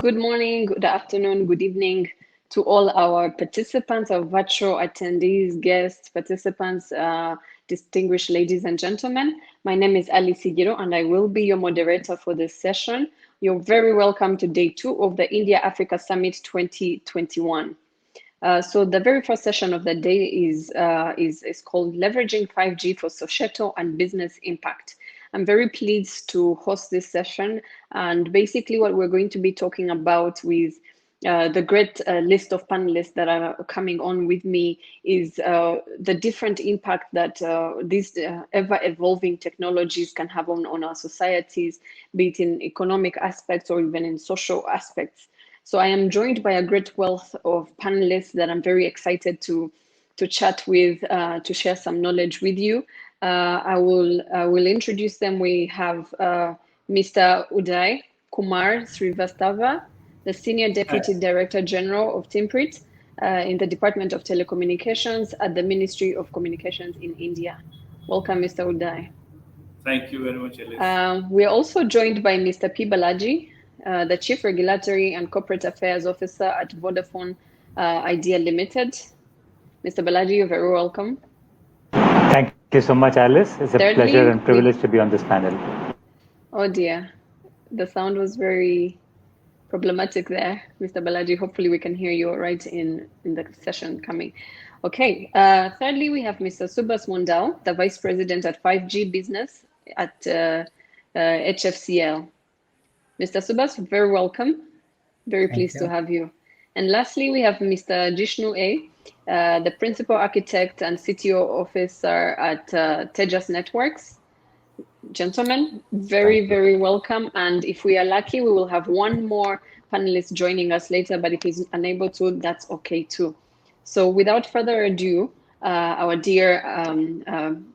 Good morning, good afternoon, good evening to all our participants, our virtual attendees, guests, participants, distinguished ladies and gentlemen. My name is Higiro and I will be your moderator for this session. You're very welcome to day 2 of the India-Africa Summit 2021. So the very first session of the day is called Leveraging 5G for Societal and Business Impact. I'm very pleased to host this session, and basically what we're going to be talking about with the great list of panelists that are coming on with me is the different impact that these ever-evolving technologies can have on our societies, be it in economic aspects or even in social aspects. So I am joined by a great wealth of panelists that I'm very excited to chat with, to share some knowledge with you. I will introduce them. We have Mr. Uday, Kumar, Srivastava, the Senior Deputy Director General of TIPRIT in the Department of Telecommunications at the Ministry of Communications in India. Welcome, Mr. Uday. Thank you very much, Alice. We are also joined by Mr. P. Balaji, the Chief Regulatory and Corporate Affairs Officer at Vodafone Idea Limited. Mr. Balaji, you're very welcome. Thank you so much, Alice. It's a pleasure and privilege to be on this panel. Oh dear, the sound was very problematic there, Mr. Balaji. Hopefully we can hear you all right in the session coming. Okay, thirdly, we have Mr. Subhas Mondal, the Vice President at 5G Business at HFCL. Mr. Subhas, very welcome. Very pleased to have you. And lastly, we have Mr. Jishnu A, the Principal Architect and CTO Officer at Tejas Networks. Gentlemen, very welcome. And if we are lucky, we will have one more panelist joining us later, but if he's unable to, that's okay too. So without further ado, our dear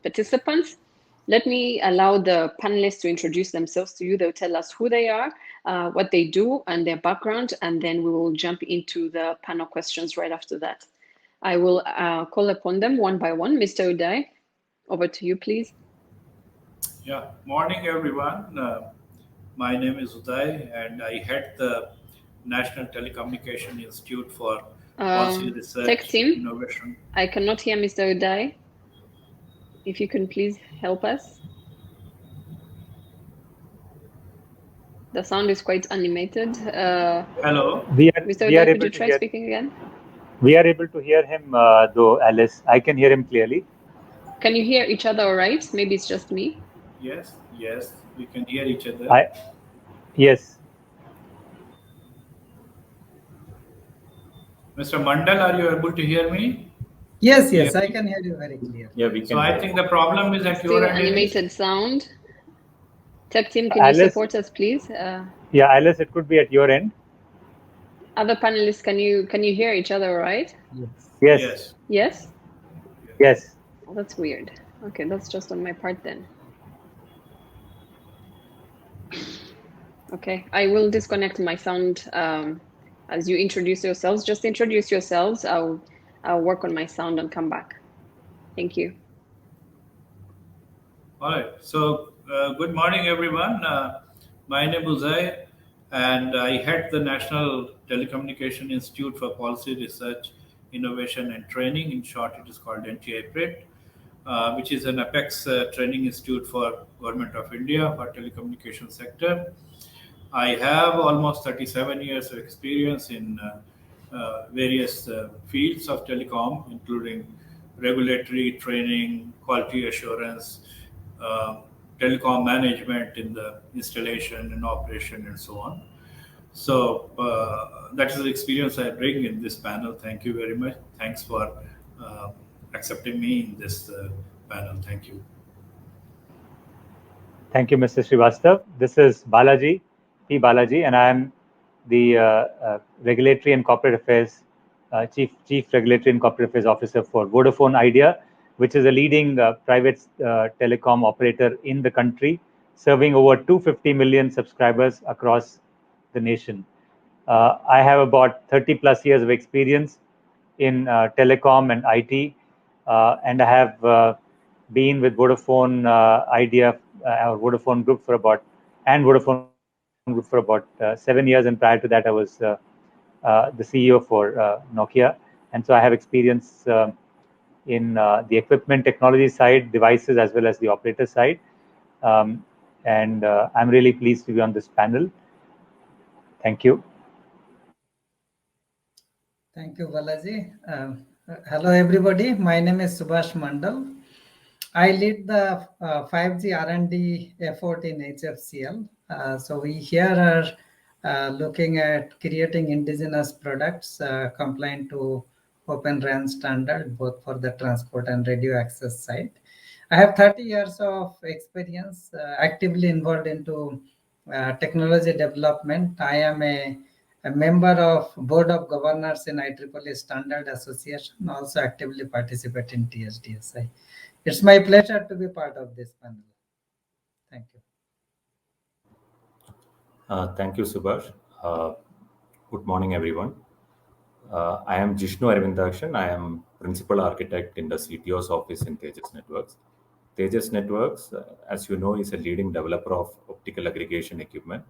participants, let me allow the panelists to introduce themselves to you. They'll tell us who they are, what they do, and their background, and then we will jump into the panel questions right after that. I will call upon them one by one. Mr. Uday, over to you, please. Yeah, morning, everyone. My name is Uday, and I head the National Telecommunication Institute for Policy Research Tech team, Innovation. I cannot hear Mr. Uday. If you can please help us. The sound is quite animated. Hello. Mr. Uday, could you try speaking again? We are able to hear him, though, Alice. I can hear him clearly. Can you hear each other all right? Maybe it's just me. Yes, we can hear each other. Yes. Mr. Mondal, are you able to hear me? Yes, I can hear you very clear. Yeah, we can. So I think the problem is at your end. Still animated sound. Tech team, can you support us, please? Yeah, Alice, it could be at your end. Other panelists, can you hear each other all right? Yes. Yes? Yes. Oh, that's weird. Okay, that's just on my part then. Okay, I will disconnect my sound as you introduce yourselves. Just introduce yourselves. I'll work on my sound and come back. Thank you. All right. So good morning, everyone. My name is Uday, and I head the National Telecommunication Institute for Policy Research, Innovation and Training. In short, it is called NTIPRIT, which is an apex training institute for Government of India for telecommunication sector. I have almost 37 years of experience in various fields of telecom, including regulatory training, quality assurance, telecom management in the installation and operation and so on. So that is the experience I bring in this panel. Thank you very much. Thanks for accepting me in this panel. Thank you. Thank you, Mr. Srivastava. This is Balaji, P. Balaji, and I am the Regulatory and Corporate Affairs Chief Regulatory and Corporate Affairs Officer for Vodafone Idea, which is a leading private telecom operator in the country, serving over 250 million subscribers across the nation. I have about 30 plus years of experience in telecom and IT, and I have been with Vodafone Idea or Vodafone Group for about, and Vodafone Group for about 7 years, and prior to that, I was the CEO for Nokia, and so I have experience in the equipment technology side, devices, as well as the operator side. And I'm really pleased to be on this panel. Thank you. Thank you, Balaji. Hello, everybody. My name is Subhas Mondal. I lead the 5G R&D effort in HFCL. So we here are looking at creating indigenous products compliant to Open RAN standard, both for the transport and radio access side. I have 30 years of experience actively involved into technology development. I am a member of Board of Governors in IEEE Standard Association, also actively participate in TSDSI. It's my pleasure to be part of this panel. Thank you. Thank you, Subhas. Good morning, everyone. I am Jishnu Arvindakshan. I am Principal Architect in the CTO's office in Tejas Networks. Tejas Networks, as you know, is a leading developer of optical aggregation equipment.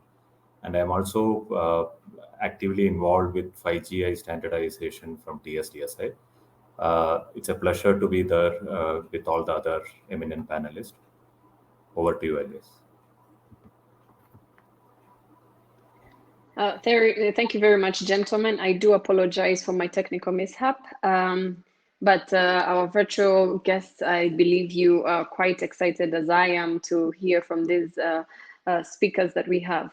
And I am also actively involved with 5GI standardization from TSDSI. It's a pleasure to be there with all the other eminent panelists. Over to you, Elias. Thank you very much, gentlemen. I do apologize for my technical mishap, but our virtual guests, I believe you are quite excited as I am to hear from these speakers that we have.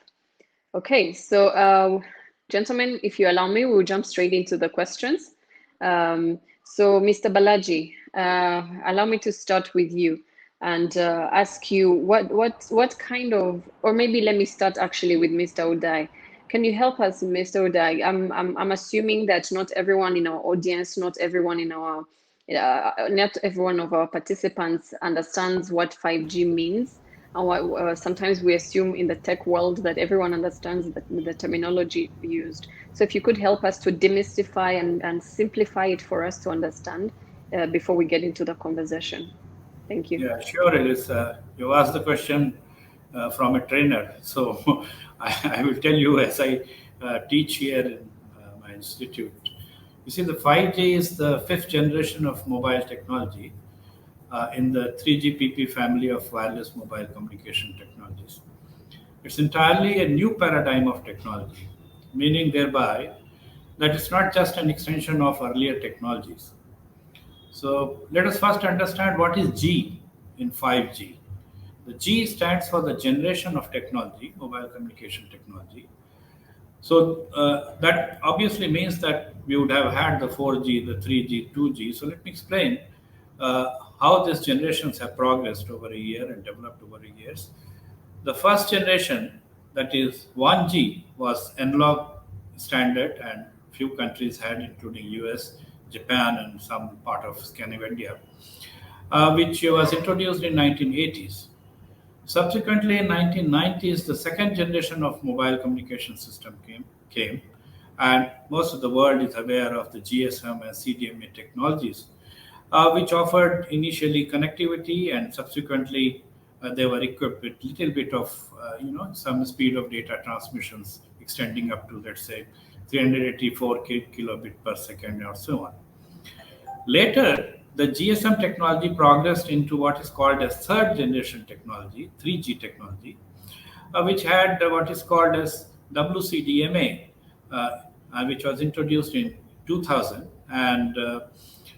Okay, so gentlemen, if you allow me, we'll jump straight into the questions. So Mr. Balaji, allow me to start with you and ask you what kind of, or maybe let me start actually with Mr. Uday. Can you help us, Mr. Uday? I'm assuming that not everyone in our audience, not everyone of our participants understands what 5G means. Sometimes we assume in the tech world that everyone understands the terminology used. So if you could help us to demystify and simplify it for us to understand before we get into the conversation. Thank you. Yeah, sure, Alice. You asked the question from a trainer. So I will tell you as I teach here in my institute. You see, the 5G is the fifth generation of mobile technology in the 3GPP family of wireless mobile communication technologies. It's entirely a new paradigm of technology, meaning thereby that it's not just an extension of earlier technologies. So let us first understand what is G in 5G. The G stands for the generation of technology, mobile communication technology. So that obviously means that we would have had the 4G, the 3G, 2G. So let me explain how these generations have progressed over a year and developed over the years. The first generation, that is 1G, was analog standard, and few countries had, including US, Japan, and some part of Scandinavia, which was introduced in 1980s. Subsequently, in 1990s, the second generation of mobile communication system came, and most of the world is aware of the GSM and CDMA technologies, which offered initially connectivity, and subsequently they were equipped with little bit of some speed of data transmissions extending up to, let's say, 384 kilobit per second or so on. Later, the GSM technology progressed into what is called as third generation technology, 3G technology, which had what is called as WCDMA, which was introduced in 2000, and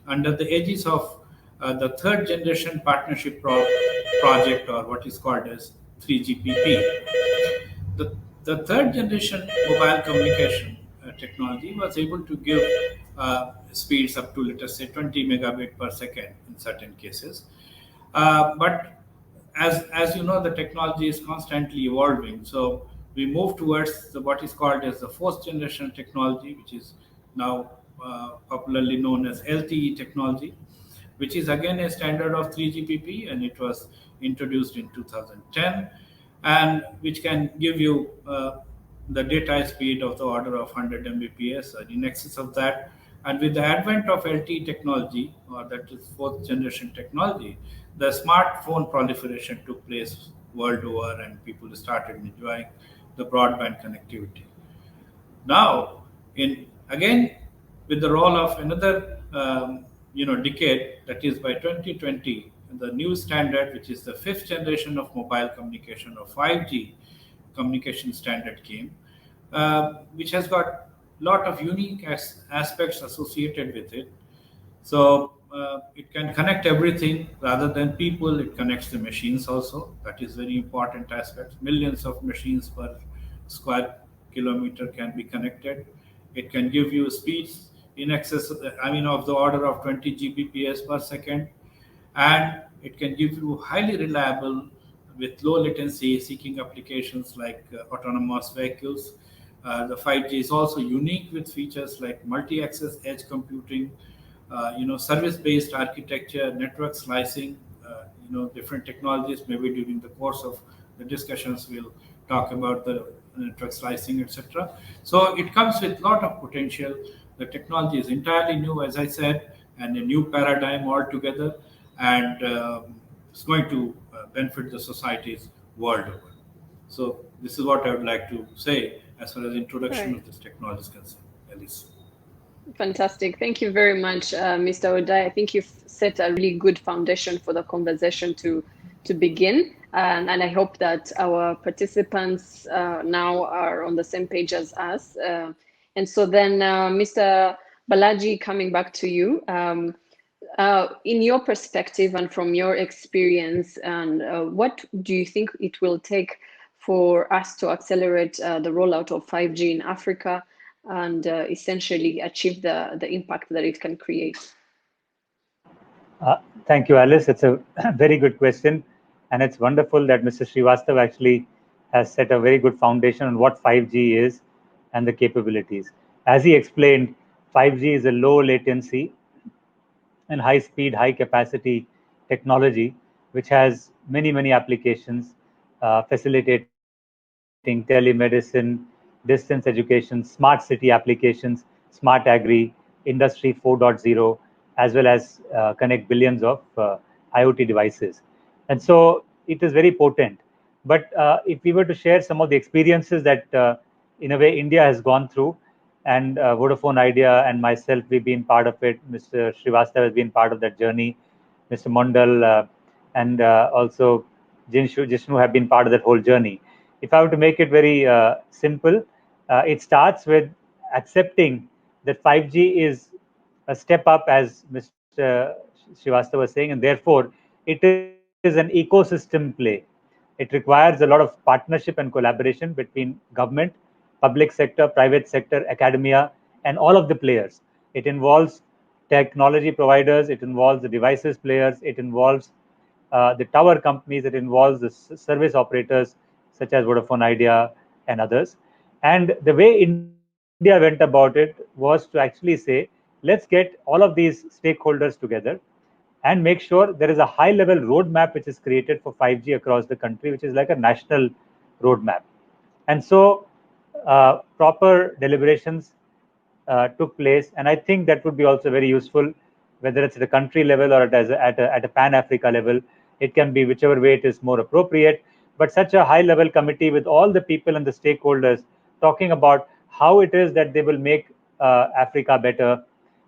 under the aegis of the third generation partnership project, or what is called as 3GPP. The third generation mobile communication technology was able to give speeds up to, let us say, 20 megabit per second in certain cases. But as you know, the technology is constantly evolving. So we move towards what is called as the fourth generation technology, which is now popularly known as LTE technology, which is again a standard of 3GPP, and it was introduced in 2010, and which can give you the data speed of the order of 100 Mbps or in excess of that. And with the advent of LTE technology, or that is fourth generation technology, the smartphone proliferation took place world over, and people started enjoying the broadband connectivity. Now, again, with the roll of another decade, that is by 2020, the new standard, which is the fifth generation of mobile communication or 5G communication standard came, which has got a lot of unique aspects associated with it. So it can connect everything rather than people. It connects the machines also. That is very important aspect. Millions of machines per square kilometer can be connected. It can give you speeds in excess, of the order of 20 Gbps per second, and it can give you highly reliable with low latency seeking applications like autonomous vehicles. The 5G is also unique with features like multi-access edge computing, service-based architecture, network slicing, different technologies. Maybe during the course of the discussions, we'll talk about the network slicing, etc. So it comes with a lot of potential. The technology is entirely new, as I said, and a new paradigm altogether, and it's going to benefit the societies world over. So this is what I would like to say as far as introduction of this technology is concerned. Alice. Fantastic. Thank you very much, Mr. Uday. I think you've set a really good foundation for the conversation to begin. And I hope that our participants now are on the same page as us. And so then, Mr. Balaji, coming back to you, in your perspective and from your experience, and what do you think it will take for us to accelerate the rollout of 5G in Africa and essentially achieve the impact that it can create? Thank you, Alice. It's a very good question. And it's wonderful that Mr. Srivastava actually has set a very good foundation on what 5G is and the capabilities. As he explained, 5G is a low latency and high speed, high capacity technology, which has many, many applications, facilitating telemedicine, distance education, smart city applications, smart agri, industry 4.0, as well as connect billions of IoT devices. And so it is very potent. But if we were to share some of the experiences that, in a way, India has gone through, and Vodafone Idea and myself, we've been part of it. Mr. Srivastava has been part of that journey. Mr. Mondal and also Jishnu have been part of that whole journey. If I were to make it very simple, it starts with accepting that 5G is a step up, as Mr. Srivastava was saying, and therefore it is an ecosystem play. It requires a lot of partnership and collaboration between government, public sector, private sector, academia, and all of the players. It involves technology providers, it involves the devices players, it involves the tower companies, it involves the service operators such as Vodafone Idea and others. And the way India went about it was to actually say, let's get all of these stakeholders together and make sure there is a high level roadmap which is created for 5G across the country, which is like a national roadmap. And so proper deliberations took place, and I think that would be also very useful, whether it's at a country level or at a pan-Africa level. It can be whichever way it is more appropriate, but such a high-level committee with all the people and the stakeholders talking about how it is that they will make Africa better,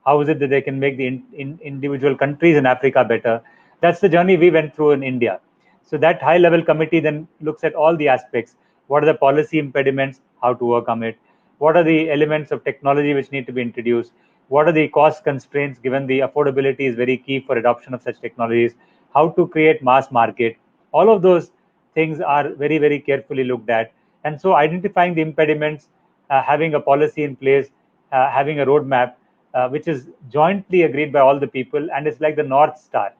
how is it that they can make the individual countries in Africa better. That's the journey we went through in India. So that high-level committee then looks at all the aspects. What are the policy impediments? How to overcome it? What are the elements of technology which need to be introduced? What are the cost constraints, given the affordability is very key for adoption of such technologies? How to create mass market? All of those things are very, very carefully looked at. And so identifying the impediments, having a policy in place, having a roadmap, which is jointly agreed by all the people, and it's like the North Star.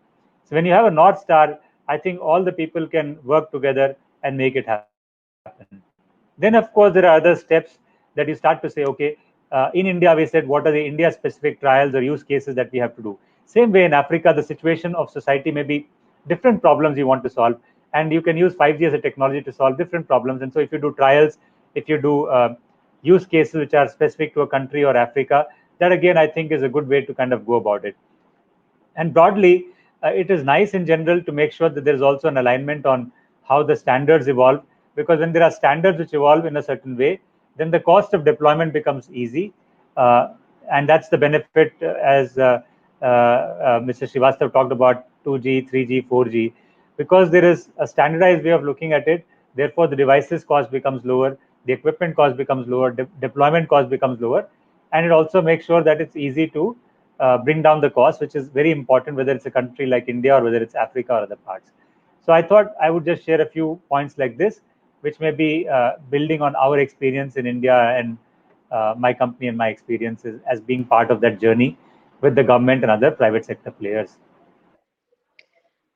So when you have a North Star, I think all the people can work together and make it happen. Then, of course, there are other steps that you start to say, okay, in India, we said, what are the India-specific trials or use cases that we have to do? Same way in Africa, the situation of society may be different problems you want to solve, and you can use 5G as a technology to solve different problems. And so if you do trials, if you do use cases which are specific to a country or Africa, that again, I think is a good way to kind of go about it. And broadly, it is nice in general to make sure that there is also an alignment on how the standards evolve, because when there are standards which evolve in a certain way, then the cost of deployment becomes easy. And that's the benefit, as Mr. Srivastava talked about 2G, 3G, 4G, because there is a standardized way of looking at it. Therefore, the devices cost becomes lower, the equipment cost becomes lower, deployment cost becomes lower, and it also makes sure that it's easy to bring down the cost, which is very important, whether it's a country like India or whether it's Africa or other parts. So I thought I would just share a few points like this, which may be building on our experience in India and my company and my experiences as being part of that journey with the government and other private sector players.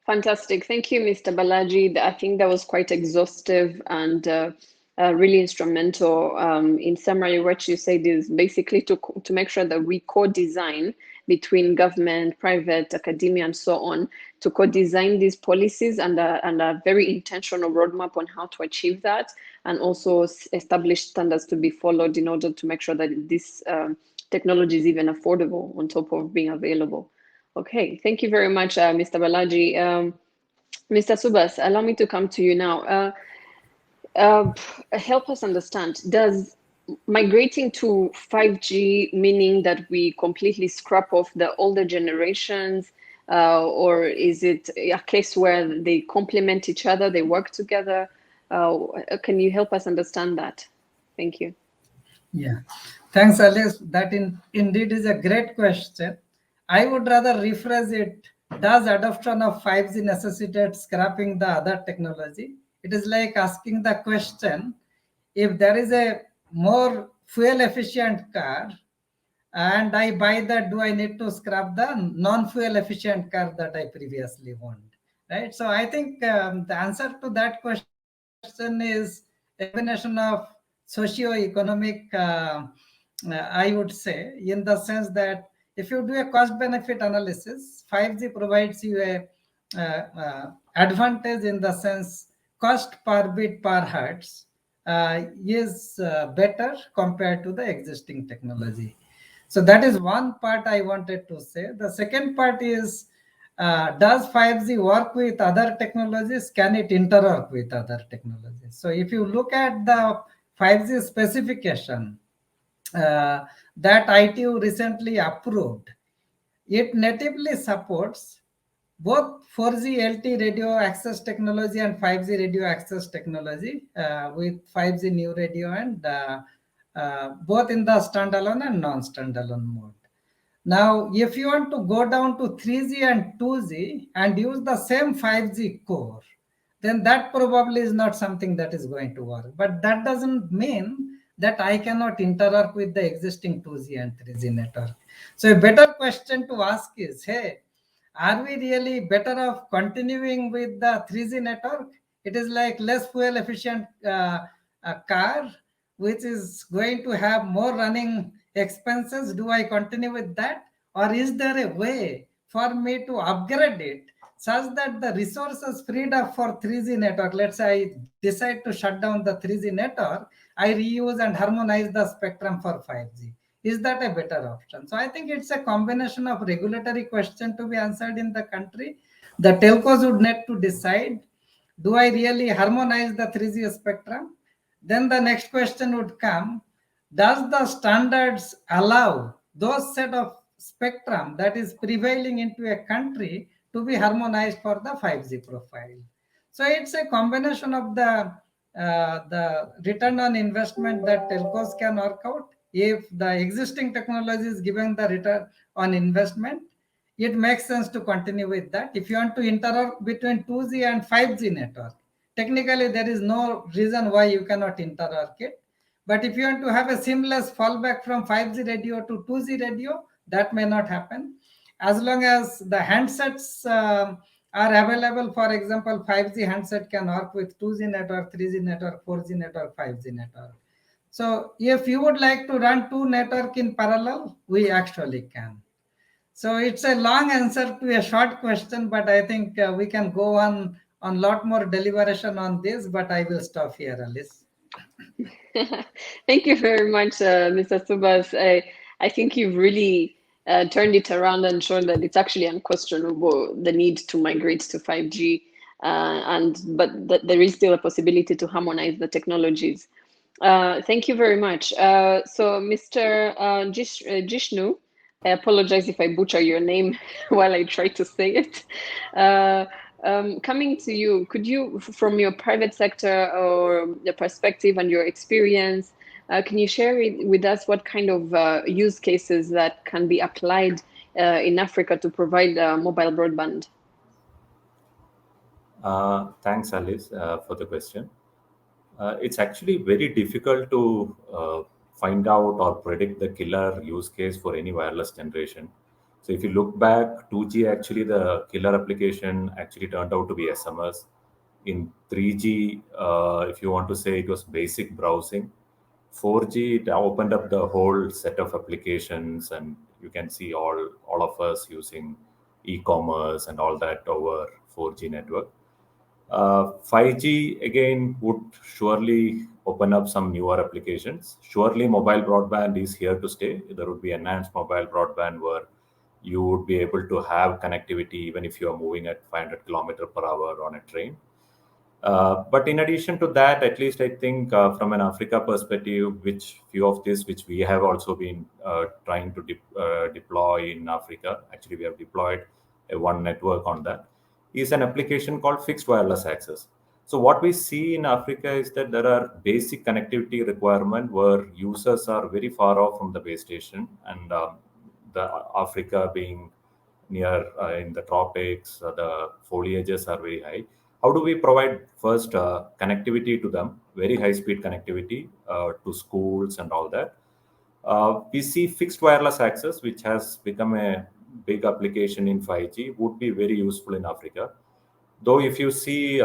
Fantastic. Thank you, Mr. Balaji. I think that was quite exhaustive and really instrumental. In summary, what you said is basically to make sure that we co-design between government, private, academia, and so on, to co-design these policies and a very intentional roadmap on how to achieve that, and also establish standards to be followed in order to make sure that this technology is even affordable on top of being available. Okay, thank you very much, Mr. Balaji. Mr. Subhas, allow me to come to you now. Help us understand, does migrating to 5G meaning that we completely scrap off the older generations, or is it a case where they complement each other, they work together? Can you help us understand that? Thank you. Yeah, thanks, Alice. That indeed is a great question. I would rather rephrase it. Does adoption of 5G necessitate scrapping the other technology? It is like asking the question, if there is a more fuel efficient car and I buy that, do I need to scrap the non-fuel efficient car that I previously owned? Right. So I think the answer to that question is a combination of socio-economic, I would say, in the sense that if you do a cost-benefit analysis, 5G provides you a advantage in the sense cost per bit per hertz is better compared to the existing technology. So that is one part I wanted to say. The second part is, does 5G work with other technologies? Can it interwork with other technologies? So if you look at the 5G specification that ITU recently approved, it natively supports both 4G LTE radio access technology and 5G radio access technology with 5G new radio, and both in the standalone and non-standalone mode. Now, if you want to go down to 3G and 2G and use the same 5G core, then that probably is not something that is going to work. But that doesn't mean that I cannot interact with the existing 2G and 3G network. So a better question to ask is, hey, are we really better off continuing with the 3G network? It is like less fuel efficient car, which is going to have more running expenses. Do I continue with that? Or is there a way for me to upgrade it such that the resources freed up for 3G network, let's say I decide to shut down the 3G network, I reuse and harmonize the spectrum for 5G. Is that a better option? So I think it's a combination of regulatory question to be answered in the country. The telcos would need to decide, do I really harmonize the 3G spectrum? Then the next question would come, does the standards allow those set of spectrum that is prevailing into a country to be harmonized for the 5G profile? So it's a combination of the return on investment that telcos can work out. If the existing technology is giving the return on investment, it makes sense to continue with that. If you want to interact between 2G and 5G network, technically there is no reason why you cannot interact it. But if you want to have a seamless fallback from 5G radio to 2G radio, that may not happen. As long as the handsets are available, for example, 5G handset can work with 2G network, 3G network, 4G network, 5G network. So if you would like to run two network in parallel, we actually can. So it's a long answer to a short question, but I think we can go on a lot more deliberation on this, but I will stop here, Alice. Thank you very much, Mr. Subhas. I think you've really turned it around and shown that it's actually unquestionable, the need to migrate to 5G. but there is still a possibility to harmonize the technologies. Thank you very much. So, Mr. Jishnu, I apologize if I butcher your name while I try to say it. Coming to you, could you, from your private sector or the perspective and your experience, can you share with us what kind of use cases that can be applied in Africa to provide mobile broadband? Thanks, Alice, for the question. It's actually very difficult to find out or predict the killer use case for any wireless generation. So if you look back, 2G actually the killer application actually turned out to be SMS. In 3G, if you want to say, it was basic browsing. 4G, it opened up the whole set of applications, and you can see all of us using e-commerce and all that over 4G network. 5G again would surely open up some newer applications. Surely mobile broadband is here to stay. There would be enhanced mobile broadband where you would be able to have connectivity even if you are moving at 500 kilometers per hour on a train. But in addition to that, at least I think from an Africa perspective, which few of this, which we have also been trying to deploy in Africa, actually we have deployed a one network on that, is an application called fixed wireless access. So what we see in Africa is that there are basic connectivity requirement where users are very far off from the base station, and the Africa being near in the tropics, the foliages are very high. How do we provide first connectivity to them, very high speed connectivity to schools and all that? We see fixed wireless access, which has become a big application in 5G, would be very useful in Africa. Though if you see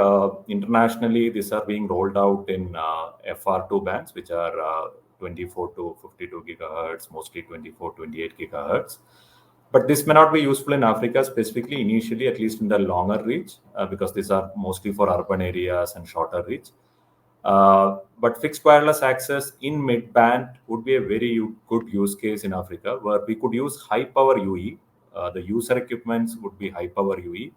internationally, these are being rolled out in FR2 bands, which are 24 to 52 gigahertz, mostly 24, 28 gigahertz. But this may not be useful in Africa, specifically initially, at least in the longer reach, because these are mostly for urban areas and shorter reach. But fixed wireless access in mid-band would be a very good use case in Africa, where we could use high-power UE. The user equipments would be high-power UE,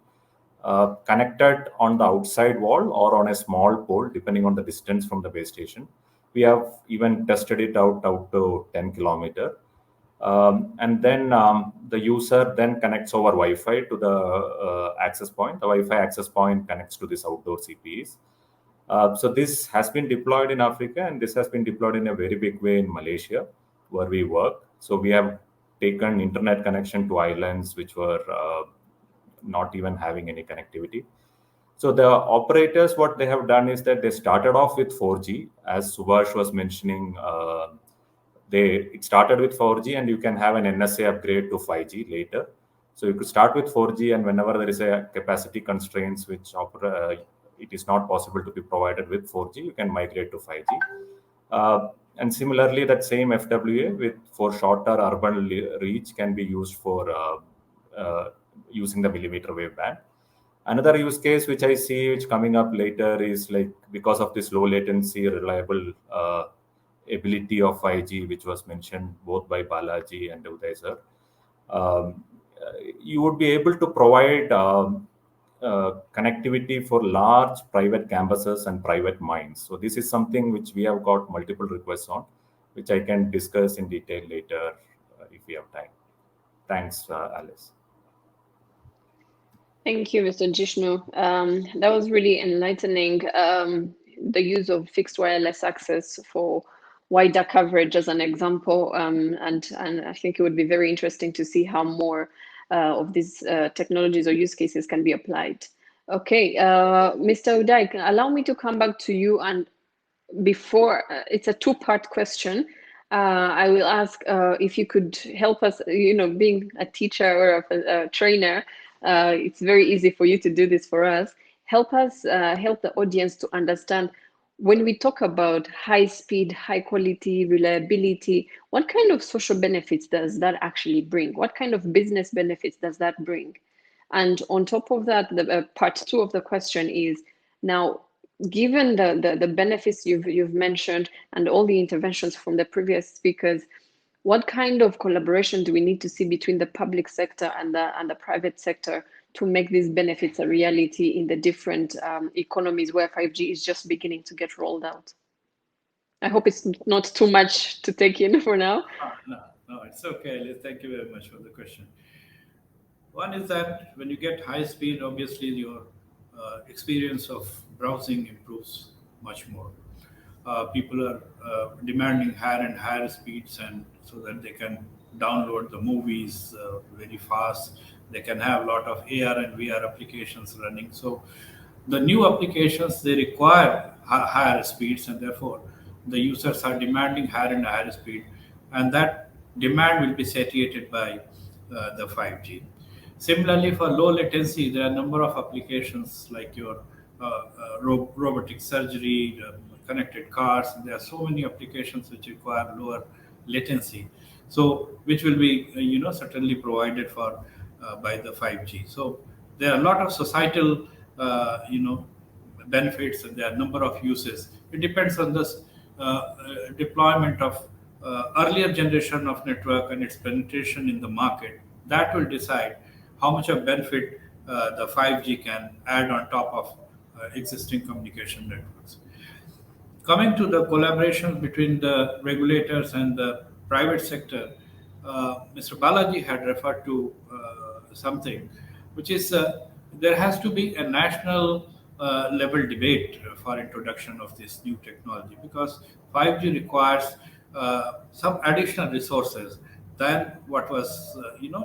connected on the outside wall or on a small pole, depending on the distance from the base station. We have even tested it out to 10 kilometers. And then the user then connects over Wi-Fi to the access point. The Wi-Fi access point connects to this outdoor CPEs. So this has been deployed in Africa, and this has been deployed in a very big way in Malaysia, where we work. So we have taken internet connection to islands which were not even having any connectivity. So the operators, what they have done is that they started off with 4G, as Subhas was mentioning. It started with 4G, and you can have an NSA upgrade to 5G later. So you could start with 4G, and whenever there is a capacity constraints which it is not possible to be provided with 4G, you can migrate to 5G. And similarly, that same FWA for shorter urban reach can be used for using the millimeter wave band. Another use case which I see which coming up later is like because of this low latency, reliable ability of 5G, which was mentioned both by Balaji and Uday sir. You would be able to provide connectivity for large private campuses and private mines. So this is something which we have got multiple requests on, which I can discuss in detail later if we have time. Thanks, Alice. Thank you, Mr. Jishnu. That was really enlightening. The use of fixed wireless access for wider coverage as an example, and I think it would be very interesting to see how more of these technologies or use cases can be applied. Okay, Mr. Uday, allow me to come back to you, and before it's a two-part question. I will ask if you could help us, being a teacher or a trainer, it's very easy for you to do this for us. Help us, help the audience to understand when we talk about high speed, high quality, reliability, what kind of social benefits does that actually bring? What kind of business benefits does that bring? And on top of that, the part two of the question is, now, given the benefits you've mentioned and all the interventions from the previous speakers, what kind of collaboration do we need to see between the public sector and the private sector to make these benefits a reality in the different economies where 5G is just beginning to get rolled out? I hope it's not too much to take in for now. No, it's okay, Alice. Thank you very much for the question. One is that when you get high speed, obviously your experience of browsing improves much more. People are demanding higher and higher speeds, and so that they can download the movies very fast. They can have a lot of AR and VR applications running. So the new applications, they require higher speeds, and therefore the users are demanding higher and higher speed, and that demand will be satiated by the 5G. Similarly, for low latency, there are a number of applications like your robotic surgery, connected cars. There are so many applications which require lower latency, so which will be certainly provided for by the 5G. So there are a lot of societal benefits, and there are a number of uses. It depends on this deployment of earlier generation of network and its penetration in the market. That will decide how much of benefit the 5G can add on top of existing communication networks. Coming to the collaboration between the regulators and the private sector, Mr. Balaji had referred to something, which is there has to be a national level debate for introduction of this new technology, because 5G requires some additional resources than what was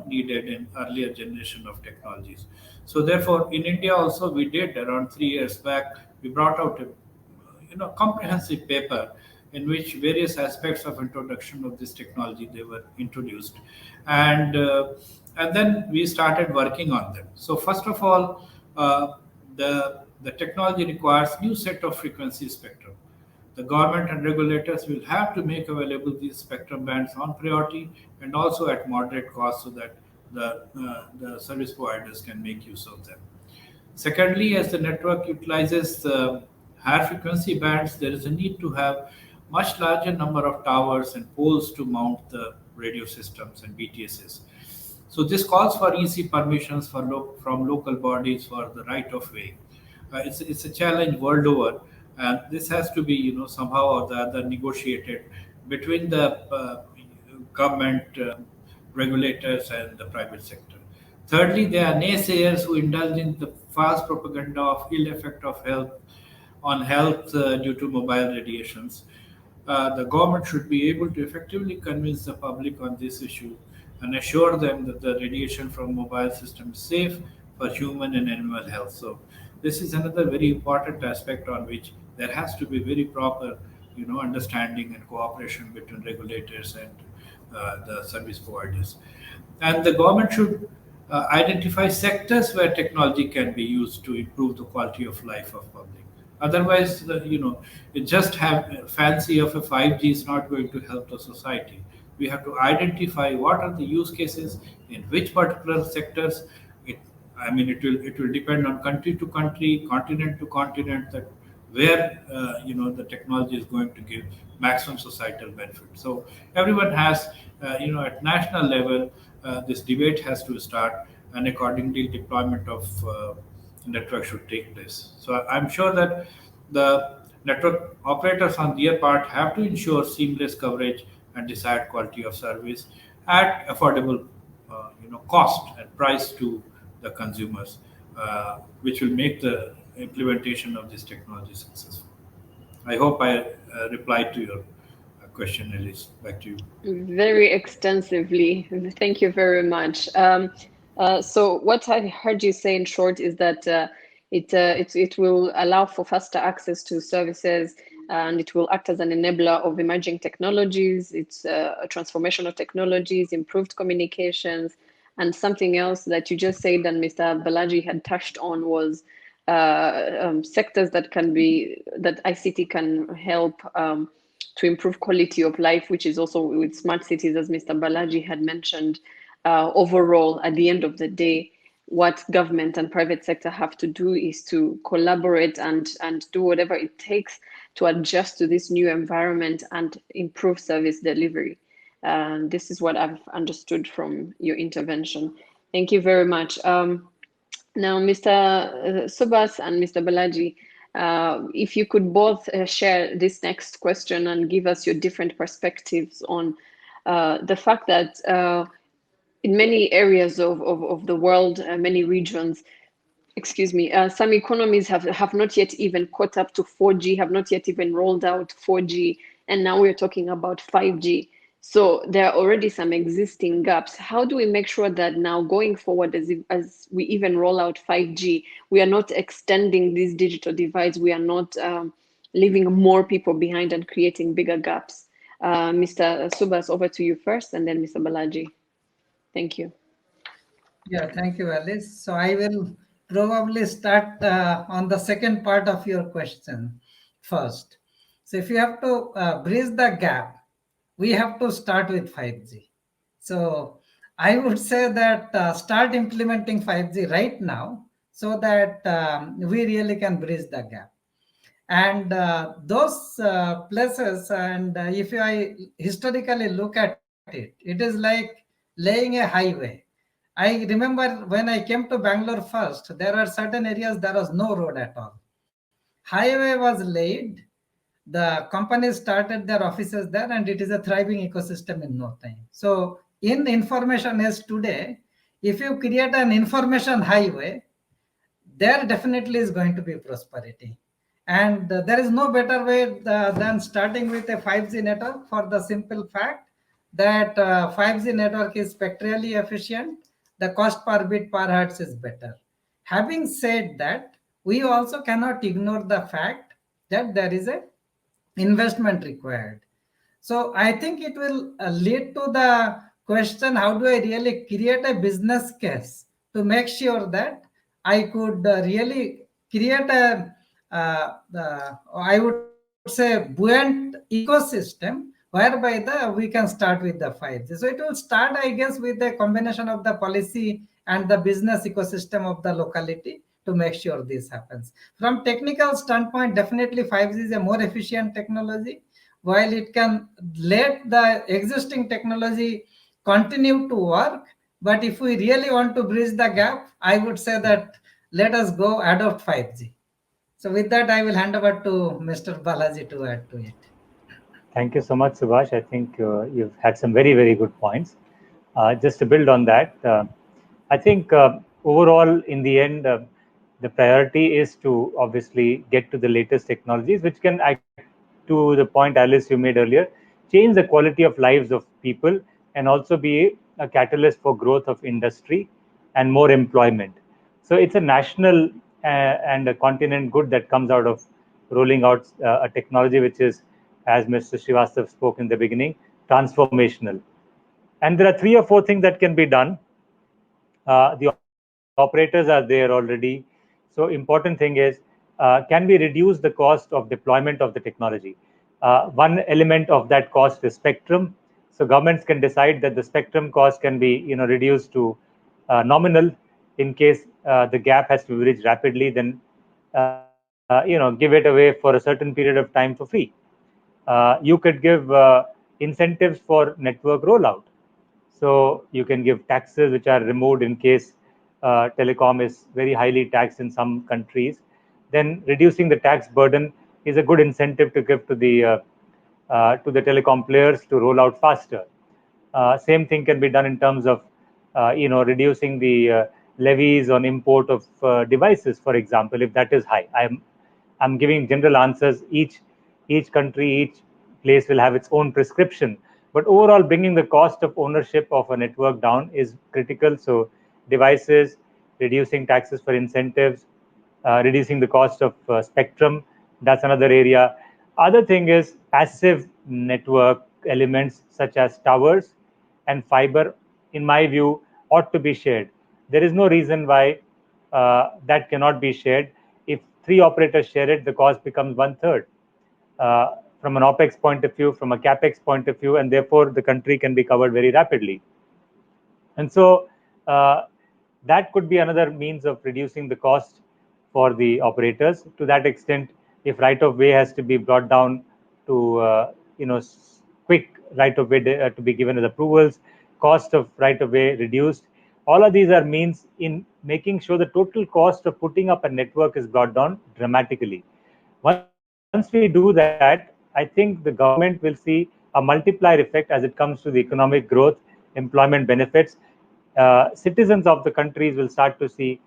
needed in earlier generation of technologies. So therefore, in India also, we did around 3 years back, we brought out a comprehensive paper in which various aspects of introduction of this technology, they were introduced, and then we started working on them. So first of all, the technology requires new set of frequency spectrum. The government and regulators will have to make available these spectrum bands on priority and also at moderate cost, so that the service providers can make use of them. Secondly, as the network utilizes the higher frequency bands, there is a need to have much larger number of towers and poles to mount the radio systems and BTSs. So this calls for EC permissions from local bodies for the right of way. It's a challenge world over, and this has to be somehow or the other negotiated between the government regulators and the private sector. Thirdly, there are naysayers who indulge in the false propaganda of ill effect of health due to mobile radiations. The government should be able to effectively convince the public on this issue and assure them that the radiation from mobile system is safe for human and animal health. So this is another very important aspect on which there has to be very proper understanding and cooperation between regulators and the service providers. And the government should identify sectors where technology can be used to improve the quality of life of public. Otherwise, it just have fancy of a 5G is not going to help the society. We have to identify what are the use cases in which particular sectors. It will depend on country to country, continent to continent, that where the technology is going to give maximum societal benefit. So everyone has at national level this debate has to start, and accordingly deployment of network should take place. So I'm sure that the network operators on their part have to ensure seamless coverage and desired quality of service at affordable cost and price to the consumers, which will make the implementation of this technology successful. I hope I replied to your question, Elise. Back to you. Very extensively. Thank you very much. So what I heard you say in short is that it will allow for faster access to services, and it will act as an enabler of emerging technologies. It's transformational technologies, improved communications, and something else that you just said and Mr. Balaji had touched on was sectors that ICT can help to improve quality of life, which is also with smart cities, as Mr. Balaji had mentioned. Overall, at the end of the day, what government and private sector have to do is to collaborate and do whatever it takes to adjust to this new environment and improve service delivery. This is what I've understood from your intervention. Thank you very much. Now, Mr. Subhas and Mr. Balaji, if you could both share this next question and give us your different perspectives on the fact that in many areas of the world, many regions, excuse me, some economies have not yet even caught up to 4G, have not yet even rolled out 4G, and now we're talking about 5G. So there are already some existing gaps. How do we make sure that now going forward, as we even roll out 5G, we are not extending these digital divides, we are not leaving more people behind and creating bigger gaps? Mr. Subhas, over to you first, and then Mr. Balaji. Thank you. Yeah, thank you, Alice. So I will probably start on the second part of your question first. So if you have to bridge the gap, we have to start with 5G. So I would say that start implementing 5G right now so that we really can bridge the gap. And those places, and if I historically look at it, it is like laying a highway. I remember when I came to Bangalore first, there are certain areas there was no road at all. Highway was laid, the companies started their offices there, and it is a thriving ecosystem in no time. So in information age today, if you create an information highway, there definitely is going to be prosperity. And there is no better way than starting with a 5G network, for the simple fact that 5G network is spectrally efficient, the cost per bit per hertz is better. Having said that, we also cannot ignore the fact that there is a investment required. So I think it will lead to the question, how do I really create a business case to make sure that I could really create a, I would say, buoyant ecosystem whereby we can start with the 5G. So it will start, I guess, with a combination of the policy and the business ecosystem of the locality to make sure this happens. From technical standpoint, definitely 5G is a more efficient technology. While it can let the existing technology continue to work, but if we really want to bridge the gap, I would say that let us go adopt 5G. So with that, I will hand over to Mr. Balaji to add to it. Thank you so much, Subhash. I think you've had some very, very good points. Just to build on that, I think overall, in the end, the priority is to obviously get to the latest technologies, which can, to the point, Alice, you made earlier, change the quality of lives of people and also be a catalyst for growth of industry and more employment. So it's a national and a continent good that comes out of rolling out a technology which is, as Mr. Srivastava spoke in the beginning, transformational. And there are 3 or 4 things that can be done. The operators are there already. So important thing is, can we reduce the cost of deployment of the technology? One element of that cost is spectrum. So governments can decide that the spectrum cost can be reduced to nominal. In case the gap has to be bridged rapidly, then give it away for a certain period of time for free. You could give incentives for network rollout. So you can give taxes which are removed in case telecom is very highly taxed in some countries. Then reducing the tax burden is a good incentive to give to the telecom players to roll out faster. Same thing can be done in terms of reducing the levies on import of devices, for example, if that is high. I'm giving general answers. Each country, each place will have its own prescription. But overall, bringing the cost of ownership of a network down is critical. So devices, reducing taxes for incentives, reducing the cost of spectrum, that's another area. Other thing is passive network elements such as towers and fiber, in my view, ought to be shared. There is no reason why that cannot be shared. If 3 operators share it, the cost becomes 1/3. From an OPEX point of view, from a CAPEX point of view, and therefore the country can be covered very rapidly. And so that could be another means of reducing the cost for the operators. To that extent, if right-of-way has to be brought down to quick right-of-way to be given as approvals, cost of right-of-way reduced, all of these are means in making sure the total cost of putting up a network is brought down dramatically. Once we do that, I think the government will see a multiplier effect as it comes to the economic growth, employment benefits. Citizens of the countries will start to see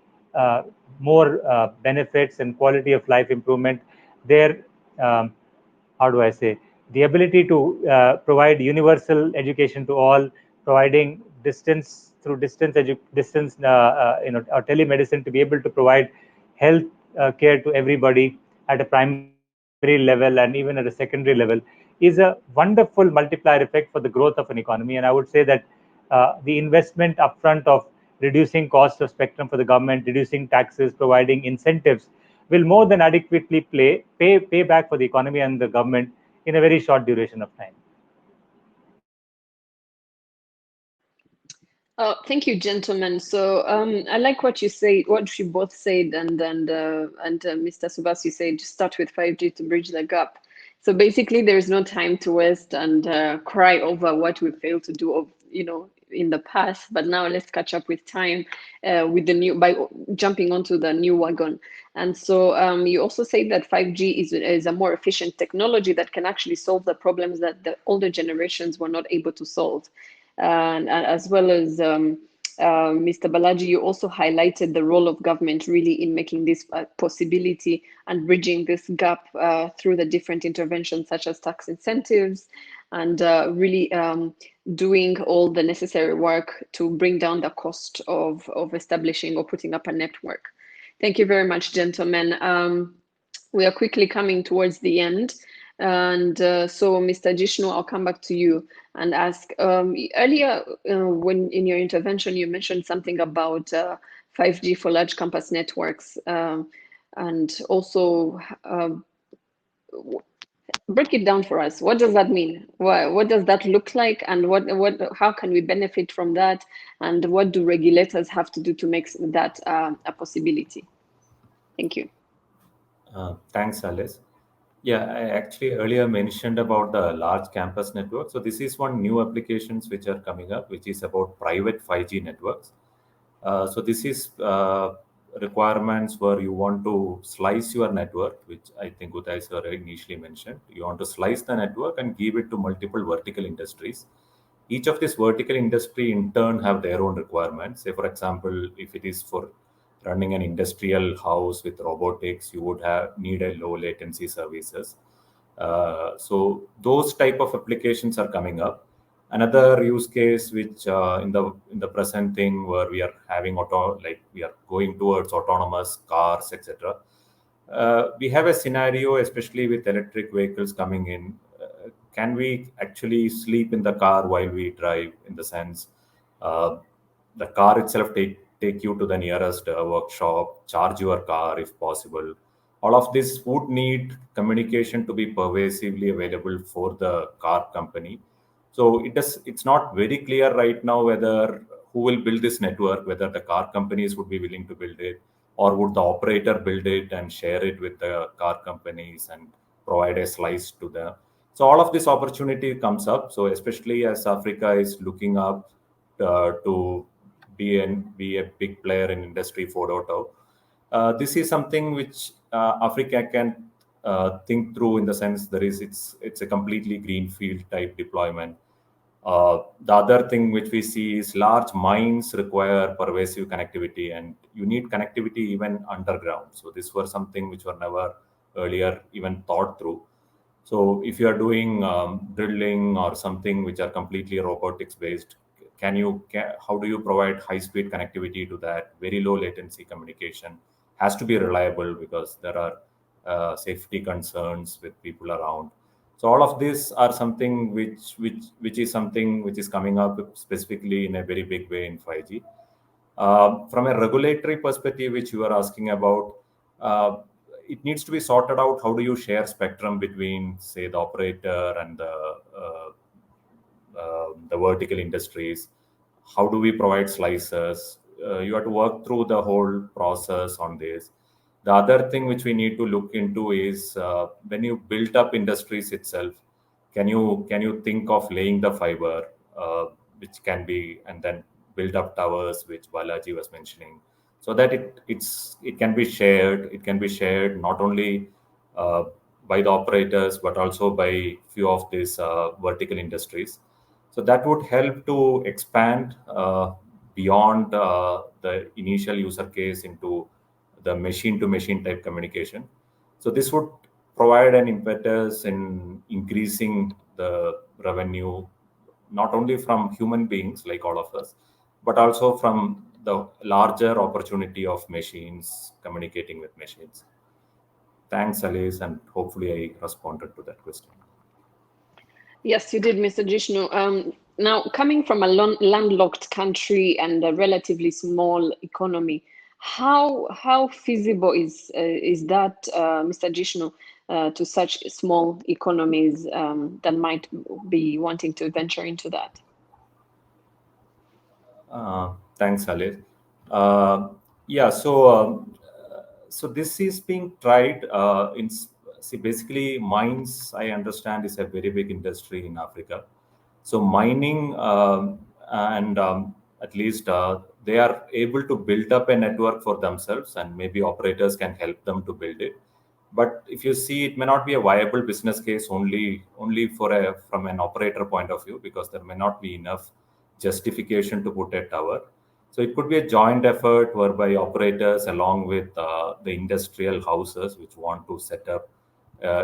more benefits and quality of life improvement. Their how do I say, the ability to provide universal education to all, providing distance through distance or telemedicine to be able to provide health care to everybody at a primary level and even at a secondary level is a wonderful multiplier effect for the growth of an economy. And I would say that the investment upfront of reducing cost of spectrum for the government, reducing taxes, providing incentives will more than adequately pay back for the economy and the government in a very short duration of time. Thank you, gentlemen. So I like what you say, what you both said, and Mr. Subhas, you said just start with 5G to bridge the gap. So basically, there is no time to waste and cry over what we failed to do, in the past. But now let's catch up with time with the new by jumping onto the new wagon. And so you also say that 5G is a more efficient technology that can actually solve the problems that the older generations were not able to solve. And as well as Mr. Balaji, you also highlighted the role of government really in making this a possibility and bridging this gap through the different interventions such as tax incentives and really doing all the necessary work to bring down the cost of establishing or putting up a network. Thank you very much, gentlemen. We are quickly coming towards the end. And so, Mr. Jishnu, I'll come back to you and ask, earlier when in your intervention, you mentioned something about 5G for large campus networks, and also break it down for us. What does that mean? What does that look like? And how can we benefit from that? And what do regulators have to do to make that a possibility? Thank you. Thanks, Alice. Yeah, I actually earlier mentioned about the large campus network. So this is one new applications which are coming up, which is about private 5G networks. So this is requirements where you want to slice your network, which I think Uday sir initially mentioned. You want to slice the network and give it to multiple vertical industries. Each of this vertical industry in turn have their own requirements. Say, for example, if it is for running an industrial house with robotics, you would need a low latency services. So those type of applications are coming up. Another use case, which in the present thing where we are having we are going towards autonomous cars, etc. We have a scenario, especially with electric vehicles coming in. Can we actually sleep in the car while we drive? In the sense, the car itself take you to the nearest workshop, charge your car if possible. All of this would need communication to be pervasively available for the car company. So it's not very clear right now whether who will build this network, whether the car companies would be willing to build it, or would the operator build it and share it with the car companies and provide a slice to them. So all of this opportunity comes up. So especially as Africa is looking up to be a big player in Industry 4.0, this is something which Africa can think through, in the sense it's a completely greenfield type deployment. The other thing which we see is large mines require pervasive connectivity, and you need connectivity even underground. So this was something which were never earlier even thought through. So if you are doing drilling or something which are completely robotics based, how do you provide high speed connectivity to that? Very low latency communication has to be reliable, because there are safety concerns with people around. So all of these are something which is coming up specifically in a very big way in 5G. From a regulatory perspective, which you are asking about, it needs to be sorted out. How do you share spectrum between, say, the operator and the vertical industries? How do we provide slices? You have to work through the whole process on this. The other thing which we need to look into is when you build up industries itself, can you think of laying the fiber, which can be, and then build up towers, which Balaji was mentioning, so that it can be shared. It can be shared not only by the operators but also by few of these vertical industries. So that would help to expand beyond the initial user case into the machine-to-machine type communication. So this would provide an impetus in increasing the revenue, not only from human beings like all of us, but also from the larger opportunity of machines communicating with machines. Thanks, Alice, and hopefully I responded to that question. Yes, you did, Mr. Jishnu. Now, coming from a landlocked country and a relatively small economy, how feasible is that, Mr. Jishnu, to such small economies that might be wanting to venture into that? Thanks, Alice. Yeah, so this is being tried see, basically mines, I understand, is a very big industry in Africa. So mining and at least they are able to build up a network for themselves, and maybe operators can help them to build it. But if you see, it may not be a viable business case only from an operator point of view, because there may not be enough justification to put a tower. So it could be a joint effort whereby operators, along with the industrial houses which want to set up.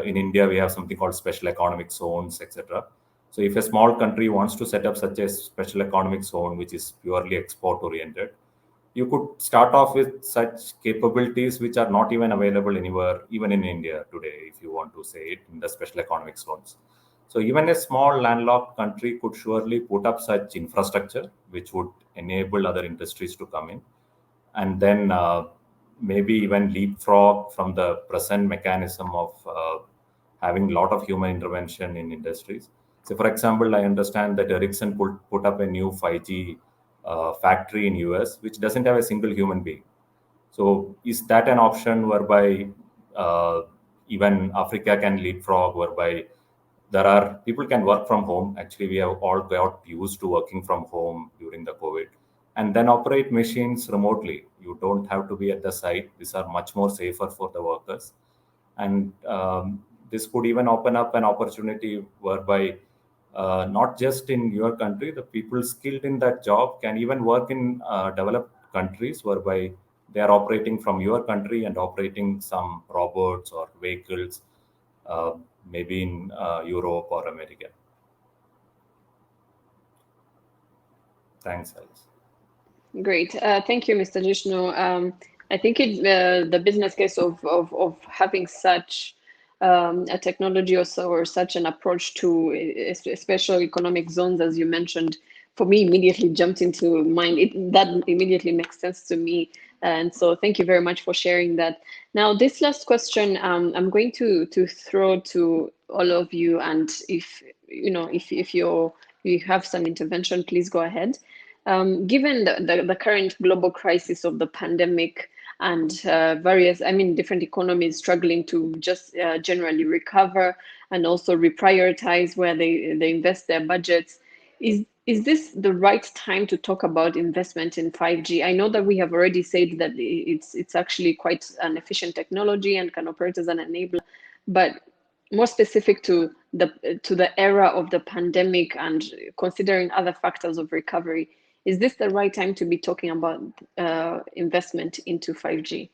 In India, we have something called special economic zones, etc. So if a small country wants to set up such a special economic zone, which is purely export oriented, you could start off with such capabilities which are not even available anywhere, even in India today, if you want to say it, in the special economic zones. So even a small landlocked country could surely put up such infrastructure, which would enable other industries to come in, and then maybe even leapfrog from the present mechanism of having a lot of human intervention in industries. So, for example, I understand that Ericsson put up a new 5G factory in US, which doesn't have a single human being. So, is that an option whereby even Africa can leapfrog, whereby there are people can work from home? Actually, we have all got used to working from home during the COVID, and then operate machines remotely. You don't have to be at the site. These are much more safer for the workers, and this could even open up an opportunity whereby not just in your country, the people skilled in that job can even work in developed countries, whereby they are operating from your country and operating some robots or vehicles, uh, maybe in Europe or America. Thanks, Alice. Great. Thank you, Mr. Jishnu. I think the business case of having such a technology or such an approach to special economic zones, as you mentioned, for me immediately jumped into mind. That immediately makes sense to me. And so thank you very much for sharing that. Now, this last question, I'm going to throw to all of you. And if you have some intervention, please go ahead. Given the current global crisis of the pandemic and different economies struggling to just generally recover and also reprioritize where they invest their budgets, is this the right time to talk about investment in 5G? I know that we have already said that it's actually quite an efficient technology and can operate as an enabler, but more specific to the era of the pandemic and considering other factors of recovery, is this the right time to be talking about investment into 5G?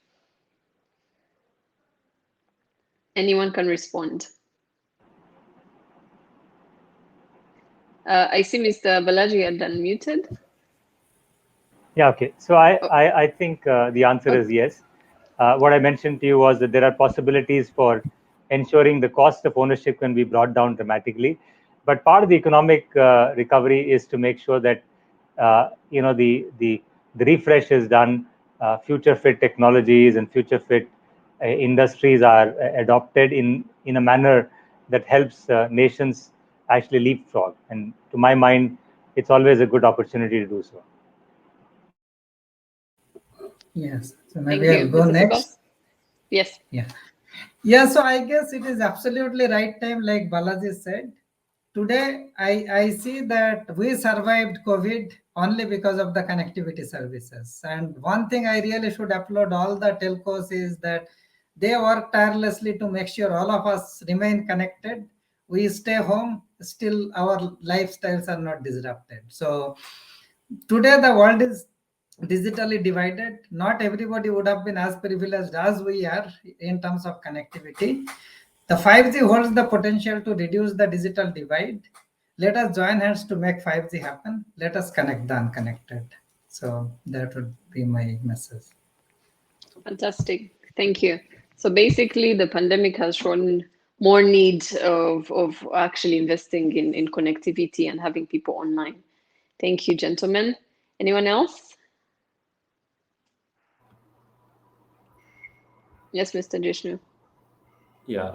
Anyone can respond. I see Mr. Balaji had unmuted. Yeah, okay. So I think the answer is yes. What I mentioned to you was that there are possibilities for ensuring the cost of ownership can be brought down dramatically. But part of the economic recovery is to make sure that the refresh is done, future fit technologies and future fit industries are adopted in a manner that helps nations actually leapfrog. And to my mind, it's always a good opportunity to do so. Yes. So Thank maybe you. I'll go Mr. next. Subhas? Yes. Yeah. So I guess it is absolutely right time, like Balaji said. today I see that we survived COVID only because of the connectivity services. And one thing I really should applaud all the telcos is that they work tirelessly to make sure all of us remain connected. We stay home, still our lifestyles are not disrupted. So today the world is digitally divided. Not everybody would have been as privileged as we are in terms of connectivity. The 5G holds the potential to reduce the digital divide. Let us join hands to make 5G happen. Let us connect the unconnected. So that would be my message. Fantastic. Thank you. So basically, the pandemic has shown more need of actually investing in connectivity and having people online. Thank you, gentlemen. Anyone else? Yes, Mr. Jishnu. Yeah.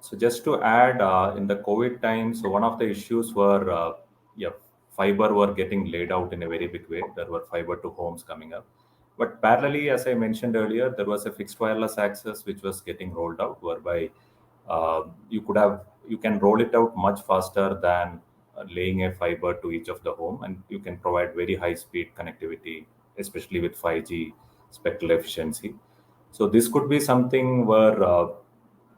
So just to add, in the COVID times, so one of the issues were, yeah, fiber were getting laid out in a very big way. There were fiber to homes coming up. But parallelly, as I mentioned earlier, there was a fixed wireless access which was getting rolled out, whereby you can roll it out much faster than laying a fiber to each of the home, and you can provide very high speed connectivity, especially with 5G spectral efficiency. So this could be something where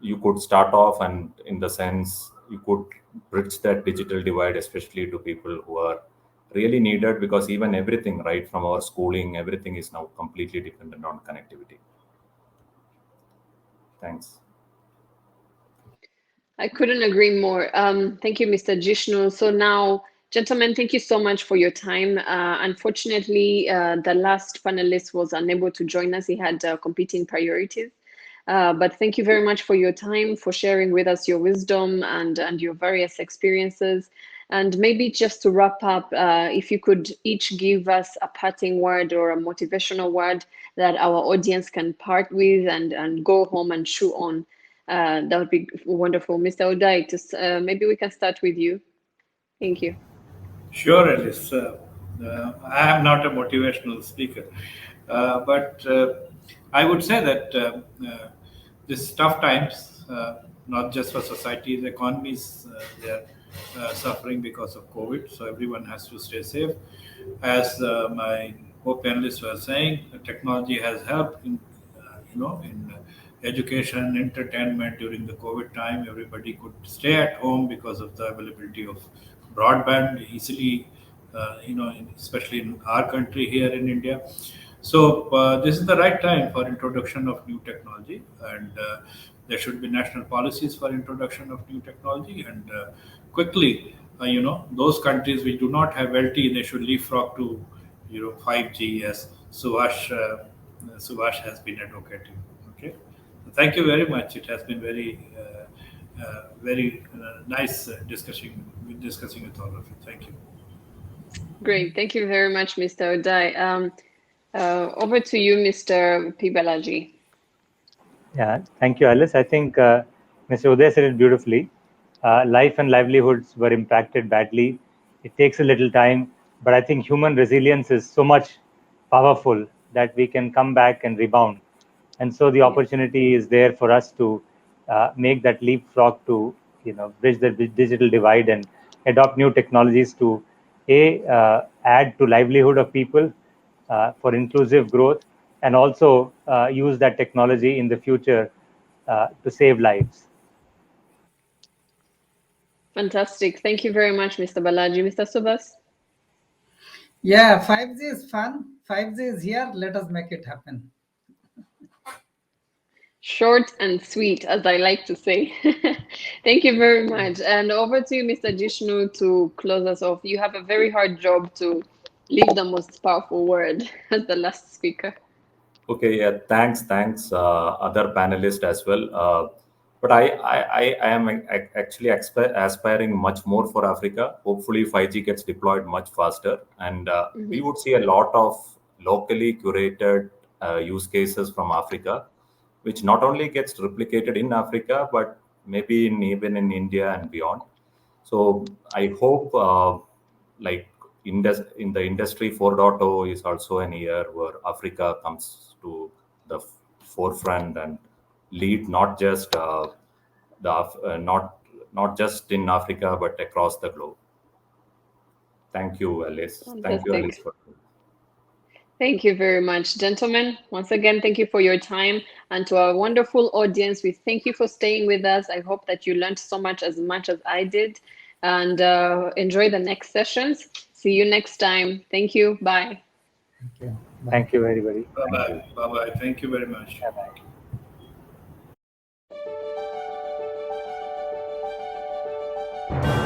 you could start off, and in the sense you could bridge that digital divide, especially to people who are really needed, because even everything, right from our schooling, everything is now completely dependent on connectivity. Thanks. I couldn't agree more. Thank you, Mr. Jishnu. So now, gentlemen, thank you so much for your time. Unfortunately, the last panelist was unable to join us. He had competing priorities. But thank you very much for your time, for sharing with us your wisdom and your various experiences. And maybe just to wrap up, if you could each give us a parting word or a motivational word that our audience can part with and go home and chew on. That would be wonderful. Mr. Uday, maybe we can start with you. Thank you. Sure, Alice. I am not a motivational speaker, but I would say that this tough times, not just for societies, economies, they are suffering because of COVID. So everyone has to stay safe. As my co-panelists were saying, technology has helped in education, entertainment during the COVID time. Everybody could stay at home because of the availability of broadband easily, especially in our country here in India. So this is the right time for introduction of new technology, and there should be national policies for introduction of new technology. And quickly, those countries which do not have LTE, they should leapfrog to 5G, as Subhash has been advocating. Okay, thank you very much. It has been very nice discussing with all of you. Thank you. Great. Thank you very much, Mr. Uday. Over to you, Mr. P. Balaji. Yeah, thank you, Alice. I think Mr. Uday said it beautifully. Life and livelihoods were impacted badly. It takes a little time, but I think human resilience is so much powerful that we can come back and rebound. And so the opportunity is there for us to make that leapfrog to bridge the digital divide and adopt new technologies to add to livelihood of people for inclusive growth, and also use that technology in the future to save lives. Fantastic. Thank you very much, Mr. Balaji. Mr. Subhas? Yeah, 5G is fun. 5G is here. Let us make it happen. Short and sweet, as I like to say. Thank you very much. And over to you, Mr. Jishnu, to close us off. You have a very hard job to leave the most powerful word as the last speaker. Okay, yeah, thanks, other panelists as well. But I am actually aspiring much more for Africa. Hopefully, 5G gets deployed much faster, and we would see a lot of locally curated use cases from Africa, which not only gets replicated in Africa, but maybe even in India and beyond. So I hope, in the industry 4.0 is also an year where Africa comes to the forefront and lead not just not not just in Africa, but across the globe. Thank you, Alice. Thank you, Alice. Thank you very much, gentlemen. Once again, thank you for your time. And to our wonderful audience, we thank you for staying with us. I hope that you learned so much as I did. And enjoy the next sessions. See you next time. Thank you. Bye. Thank you. Bye. Thank you, everybody. Bye-bye. Bye-bye. Thank you very much. Bye-bye.